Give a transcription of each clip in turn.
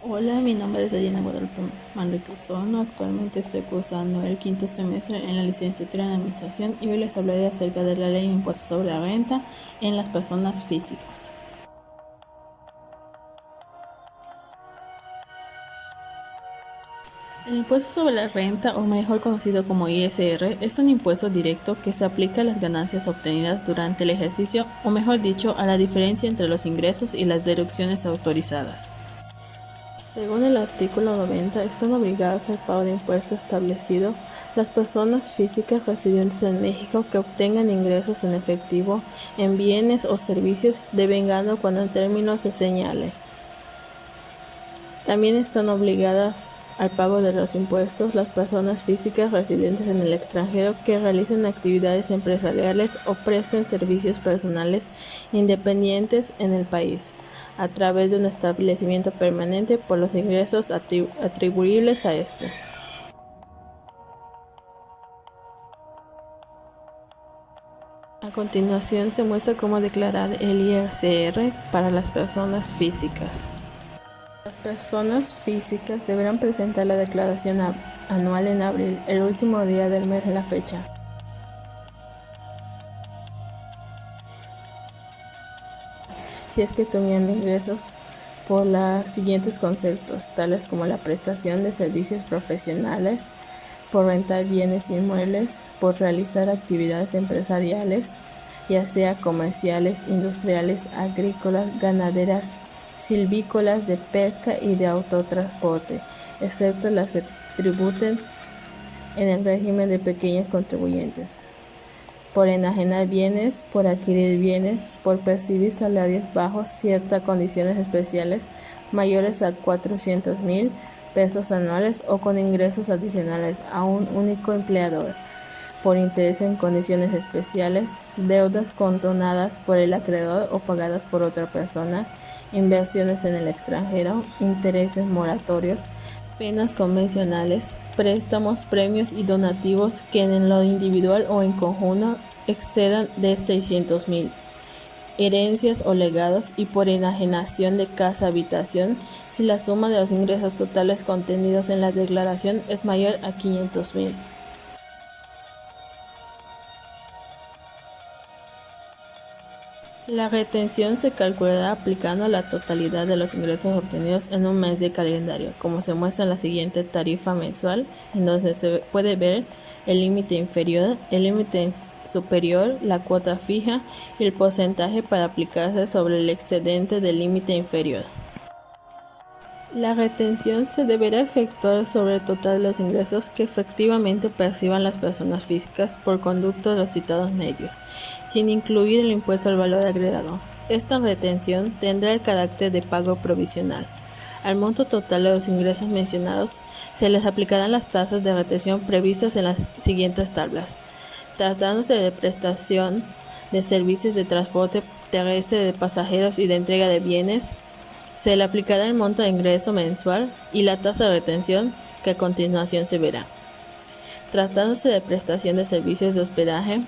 Hola, mi nombre es Diana Guadalupe Manrique Osorno. Actualmente estoy cursando el quinto semestre en la licenciatura en Administración y hoy les hablaré acerca de la ley de impuestos sobre la renta en las personas físicas. El impuesto sobre la renta, o mejor conocido como ISR, es un impuesto directo que se aplica a las ganancias obtenidas durante el ejercicio, o mejor dicho, a la diferencia entre los ingresos y las deducciones autorizadas. Según el artículo 90, están obligadas al pago de impuesto establecido las personas físicas residentes en México que obtengan ingresos en efectivo en bienes o servicios devengando cuando en términos se señale. También están obligadas al pago de los impuestos las personas físicas residentes en el extranjero que realicen actividades empresariales o presten servicios personales independientes en el país, a través de un establecimiento permanente por los ingresos atribuibles a este. A continuación se muestra cómo declarar el ISR para las personas físicas. Las personas físicas deberán presentar la declaración anual en abril, el último día del mes de la fecha. Si es que tuvieran ingresos por los siguientes conceptos, tales como la prestación de servicios profesionales, por rentar bienes inmuebles, por realizar actividades empresariales, ya sea comerciales, industriales, agrícolas, ganaderas, silvícolas, de pesca y de autotransporte, excepto las que tributen en el régimen de pequeños contribuyentes, por enajenar bienes, por adquirir bienes, por percibir salarios bajos ciertas condiciones especiales mayores a 400,000 pesos anuales o con ingresos adicionales a un único empleador, por interés en condiciones especiales, deudas condonadas por el acreedor o pagadas por otra persona, inversiones en el extranjero, intereses moratorios, penas convencionales, préstamos, premios y donativos que en lo individual o en conjunto excedan de 600,000, herencias o legados y por enajenación de casa-habitación si la suma de los ingresos totales contenidos en la declaración es mayor a 500,000. La retención se calculará aplicando la totalidad de los ingresos obtenidos en un mes de calendario, como se muestra en la siguiente tarifa mensual, en donde se puede ver el límite inferior, el límite superior, la cuota fija y el porcentaje para aplicarse sobre el excedente del límite inferior. La retención se deberá efectuar sobre el total de los ingresos que efectivamente perciban las personas físicas por conducto de los citados medios, sin incluir el impuesto al valor agregado. Esta retención tendrá el carácter de pago provisional. Al monto total de los ingresos mencionados se les aplicarán las tasas de retención previstas en las siguientes tablas. Tratándose de prestación de servicios de transporte terrestre de pasajeros y de entrega de bienes, se le aplicará el monto de ingreso mensual y la tasa de retención que a continuación se verá. Tratándose de prestación de servicios de hospedaje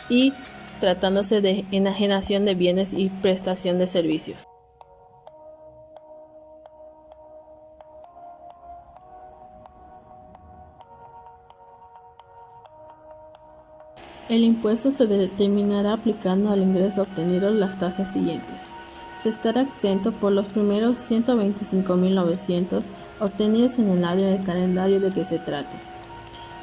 y tratándose de enajenación de bienes y prestación de servicios. El impuesto se determinará aplicando al ingreso obtenido las tasas siguientes. Se estará exento por los primeros 125,900 obtenidos en el año de calendario de que se trate.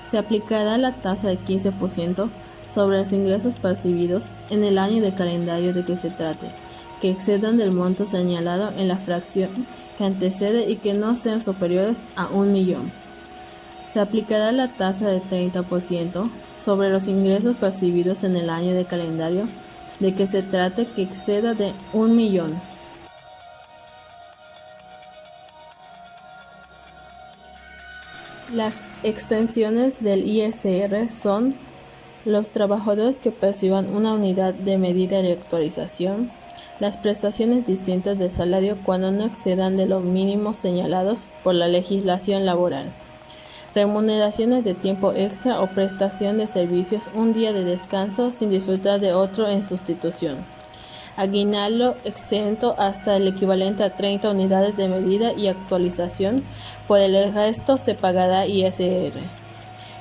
Se aplicará la tasa de 15% sobre los ingresos percibidos en el año de calendario de que se trate, que excedan del monto señalado en la fracción que antecede y que no sean superiores a 1,000,000. Se aplicará la tasa de 30% sobre los ingresos percibidos en el año de calendario de que se trate que exceda de 1,000,000. Las exenciones del ISR son los trabajadores que perciban una unidad de medida de actualización, las prestaciones distintas de salario cuando no excedan de los mínimos señalados por la legislación laboral, remuneraciones de tiempo extra o prestación de servicios un día de descanso sin disfrutar de otro en sustitución, aguinaldo exento hasta el equivalente a 30 unidades de medida y actualización. Por el resto se pagará ISR.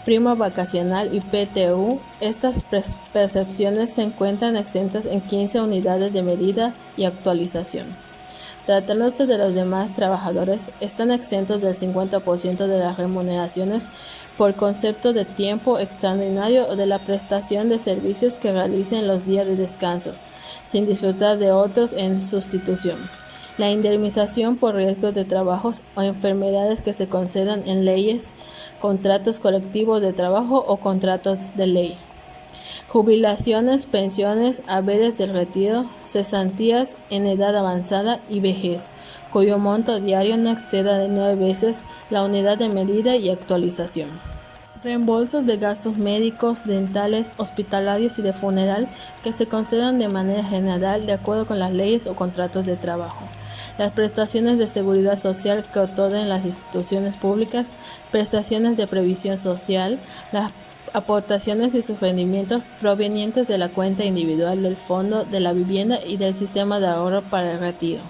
Prima vacacional y PTU. Estas percepciones se encuentran exentas en 15 unidades de medida y actualización. Tratándose de los demás trabajadores, están exentos del 50% de las remuneraciones por concepto de tiempo extraordinario o de la prestación de servicios que realicen los días de descanso, sin disfrutar de otros en sustitución. La indemnización por riesgos de trabajos o enfermedades que se concedan en leyes, contratos colectivos de trabajo o contratos de ley. Jubilaciones, pensiones, haberes del retiro, cesantías en edad avanzada y vejez, cuyo monto diario no exceda de 9 veces la unidad de medida y actualización. Reembolsos de gastos médicos, dentales, hospitalarios y de funeral que se concedan de manera general de acuerdo con las leyes o contratos de trabajo. Las prestaciones de seguridad social que otorguen las instituciones públicas, prestaciones de previsión social, las aportaciones y sus rendimientos provenientes de la cuenta individual del Fondo de la Vivienda y del Sistema de Ahorro para el Retiro.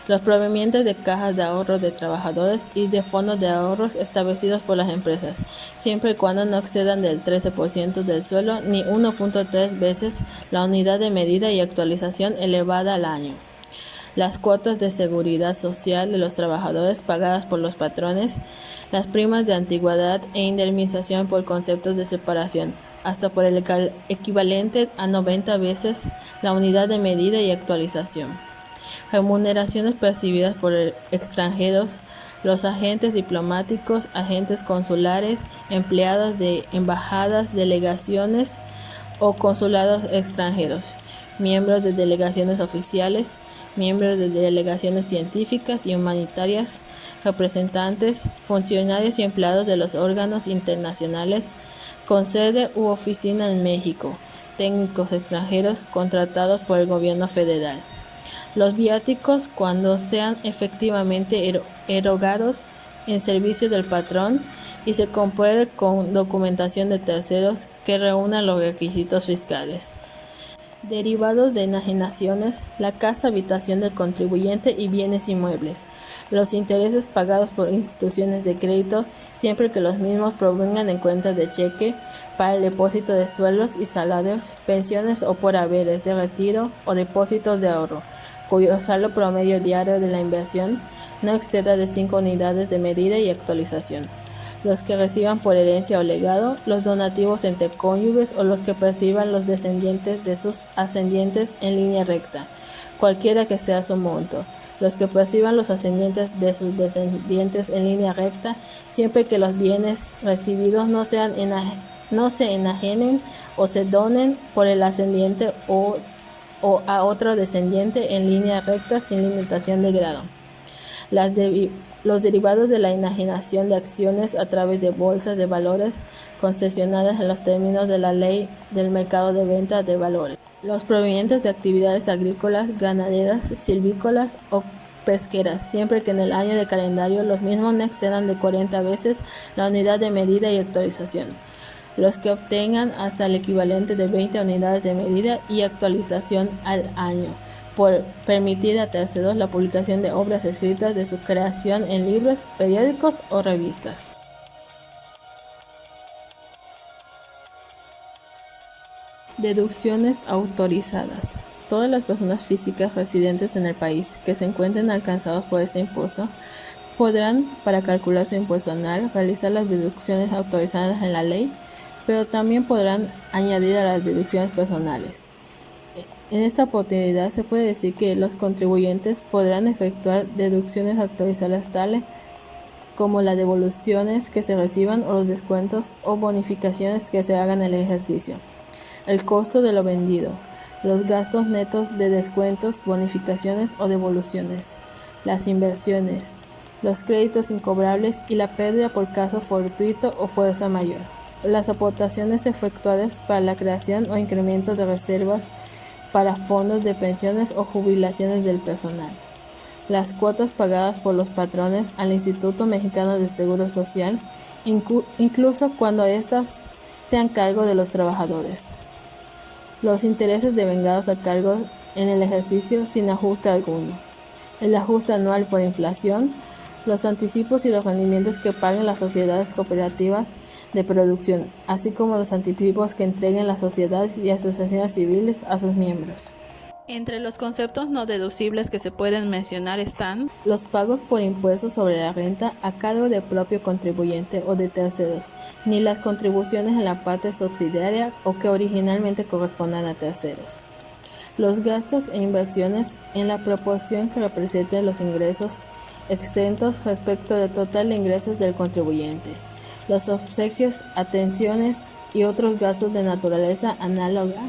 Los provenientes de cajas de ahorro de trabajadores y de fondos de ahorros establecidos por las empresas, siempre y cuando no excedan del 13% del sueldo ni 1.3 veces la unidad de medida y actualización elevada al año. Las cuotas de seguridad social de los trabajadores pagadas por los patrones, las primas de antigüedad e indemnización por conceptos de separación, hasta por el equivalente a 90 veces la unidad de medida y actualización. Remuneraciones percibidas por extranjeros, los agentes diplomáticos, agentes consulares, empleados de embajadas, delegaciones o consulados extranjeros, miembros de delegaciones oficiales, miembros de delegaciones científicas y humanitarias, representantes, funcionarios y empleados de los órganos internacionales con sede u oficina en México, técnicos extranjeros contratados por el gobierno federal. Los viáticos, cuando sean efectivamente erogados en servicio del patrón y se compruebe con documentación de terceros que reúnan los requisitos fiscales. Derivados de enajenaciones, la casa habitación del contribuyente y bienes inmuebles, los intereses pagados por instituciones de crédito, siempre que los mismos provengan en cuentas de cheque, para el depósito de sueldos y salarios, pensiones o por haberes de retiro o depósitos de ahorro, cuyo saldo promedio diario de la inversión no exceda de 5 unidades de medida y actualización. Los que reciban por herencia o legado, los donativos entre cónyuges o los que perciban los descendientes de sus ascendientes en línea recta, cualquiera que sea su monto. Los que perciban los ascendientes de sus descendientes en línea recta, siempre que los bienes recibidos no se enajenen o se donen por el ascendiente o a otro descendiente en línea recta sin limitación de grado. Los derivados de la enajenación de acciones a través de bolsas de valores concesionadas en los términos de la Ley del Mercado de Venta de Valores. Los provenientes de actividades agrícolas, ganaderas, silvícolas o pesqueras, siempre que en el año de calendario los mismos no excedan de 40 veces la unidad de medida y actualización. Los que obtengan hasta el equivalente de 20 unidades de medida y actualización al año, por permitir a terceros la publicación de obras escritas de su creación en libros, periódicos o revistas. Deducciones autorizadas. Todas las personas físicas residentes en el país que se encuentren alcanzados por este impuesto podrán, para calcular su impuesto anual, realizar las deducciones autorizadas en la ley, pero también podrán añadir a las deducciones personales. En esta oportunidad se puede decir que los contribuyentes podrán efectuar deducciones autorizadas tales como las devoluciones que se reciban o los descuentos o bonificaciones que se hagan en el ejercicio, el costo de lo vendido, los gastos netos de descuentos, bonificaciones o devoluciones, las inversiones, los créditos incobrables y la pérdida por caso fortuito o fuerza mayor, las aportaciones efectuadas para la creación o incremento de reservas para fondos de pensiones o jubilaciones del personal, las cuotas pagadas por los patrones al Instituto Mexicano de Seguro Social, incluso cuando éstas sean cargo de los trabajadores, los intereses devengados a cargo en el ejercicio sin ajuste alguno. El ajuste anual por inflación, los anticipos y los rendimientos que paguen las sociedades cooperativas de producción, así como los anticipos que entreguen las sociedades y asociaciones civiles a sus miembros. Entre los conceptos no deducibles que se pueden mencionar están los pagos por impuestos sobre la renta a cargo del propio contribuyente o de terceros, ni las contribuciones en la parte subsidiaria o que originalmente correspondan a terceros. Los gastos e inversiones en la proporción que representen los ingresos exentos respecto del total de ingresos del contribuyente. Los obsequios, atenciones y otros gastos de naturaleza análoga,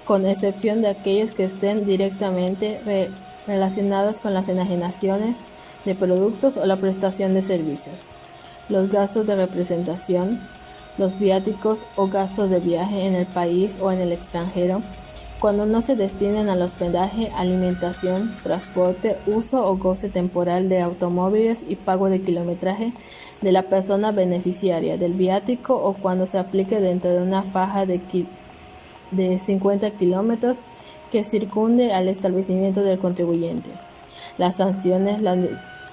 con excepción de aquellos que estén directamente relacionados con las enajenaciones de productos o la prestación de servicios. Los gastos de representación, los viáticos o gastos de viaje en el país o en el extranjero, cuando no se destinen al hospedaje, alimentación, transporte, uso o goce temporal de automóviles y pago de kilometraje de la persona beneficiaria del viático o cuando se aplique dentro de una faja de 50 kilómetros que circunde al establecimiento del contribuyente. Las sanciones, las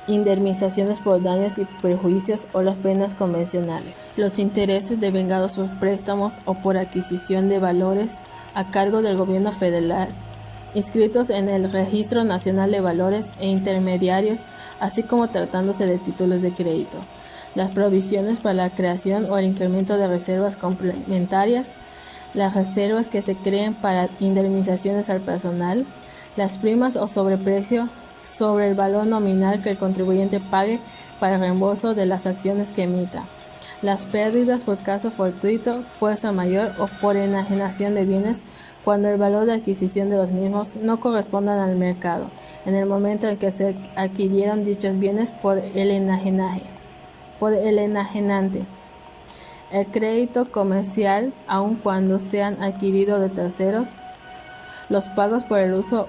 indemnizaciones por daños y perjuicios o las penas convencionales. Los intereses devengados por préstamos o por adquisición de valores a cargo del gobierno federal, inscritos en el Registro Nacional de Valores e Intermediarios, así como tratándose de títulos de crédito. Las provisiones para la creación o el incremento de reservas complementarias, las reservas que se creen para indemnizaciones al personal, las primas o sobreprecio sobre el valor nominal que el contribuyente pague para el reembolso de las acciones que emita, las pérdidas por caso fortuito, fuerza mayor o por enajenación de bienes cuando el valor de adquisición de los mismos no correspondan al mercado en el momento en que se adquirieron dichos bienes por el enajenante. El crédito comercial, aun cuando sean adquiridos de terceros, los pagos por el uso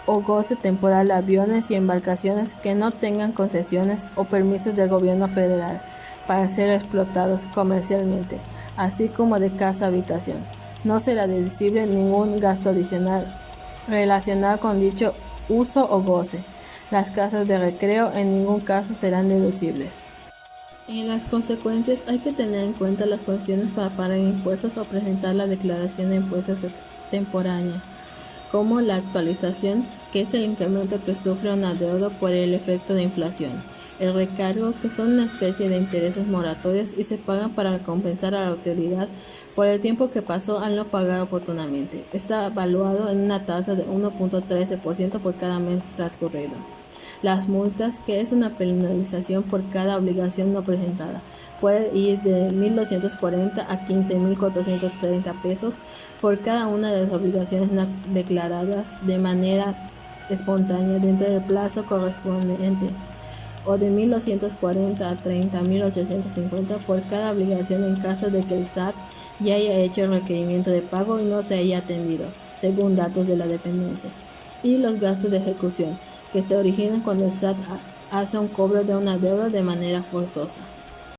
o goce temporal de aviones y embarcaciones que no tengan concesiones o permisos del gobierno federal para ser explotados comercialmente, así como de casa-habitación. No será deducible ningún gasto adicional relacionado con dicho uso o goce. Las casas de recreo en ningún caso serán deducibles. En las consecuencias hay que tener en cuenta las condiciones para pagar impuestos o presentar la declaración de impuestos extemporánea, como la actualización, que es el incremento que sufre un adeudo por el efecto de inflación, el recargo, que son una especie de intereses moratorios y se pagan para compensar a la autoridad por el tiempo que pasó al no pagar oportunamente. Está evaluado en una tasa de 1.13% por cada mes transcurrido. Las multas, que es una penalización por cada obligación no presentada, puede ir de 1.240 a 15.430 pesos por cada una de las obligaciones no declaradas de manera espontánea dentro del plazo correspondiente, o de 1.240 a 30.850 por cada obligación en caso de que el SAT ya haya hecho el requerimiento de pago y no se haya atendido, según datos de la dependencia. Y los gastos de ejecución, que se originan cuando el SAT hace un cobro de una deuda de manera forzosa.